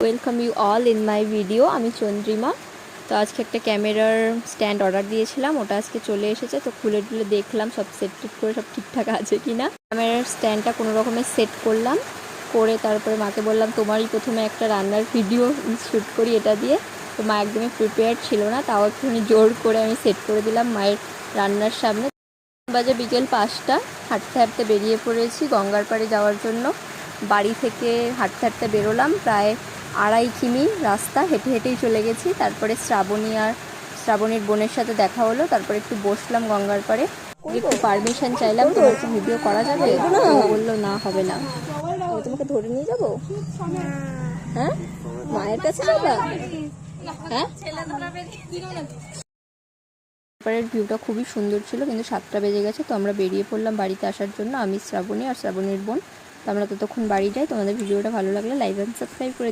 Welcome you all in my video. আমি চন্দ্রিমা। তো আজকে একটা ক্যামেরার স্ট্যান্ড অর্ডার দিয়েছিলাম, ওটা আজকে চলে এসেছে। তো খুলে টুলে দেখলাম সব সেট করে সব ঠিকঠাক আছে কি না। ক্যামেরার স্ট্যান্ডটা কোনো রকমের সেট করলাম, করে তারপরে মাকে বললাম তোমারই প্রথমে একটা রান্নার ভিডিও শ্যুট করি এটা দিয়ে। তো মা একদমই প্রিপেয়ার ছিল না, তাও একটুখানি জোর করে আমি সেট করে দিলাম মায়ের রান্নার সামনে। বাজে বিকেল 5টা, হাঁটতে হাঁটতে বেরিয়ে পড়েছি গঙ্গার পাড়ে যাওয়ার জন্য। বাড়ি থেকে হাঁটতে হাঁটতে বেরোলাম, প্রায় 2.5 কিমি রাস্তা হেঁটে হেঁটেই চলে গেছি। তারপরে শ্রাবণীর বোনের সাথে দেখা হলো, তারপরে একটু বসলাম গঙ্গার পাড়ে। একটু পারমিশন চাইলাম, তোমার কি ভিডিও করা যাবে? ও বললো না, হবে না। আমি তোমাকে ধরে নিয়ে যাবো? হ্যাঁ, মায়ের কাছে যাবা? হ্যাঁ, পাড়ের ভিউটা খুবই সুন্দর ছিল, কিন্তু 7টা বেজে গেছে। তো আমরা বেরিয়ে পড়লাম বাড়িতে আসার জন্য, আমি, শ্রাবণী আর শ্রাবণীর বোন। তো আমরা ততক্ষণ বাড়ি যাই। তোমাদের ভিডিওটা ভালো লাগলে লাইক এন্ড সাবস্ক্রাইব করে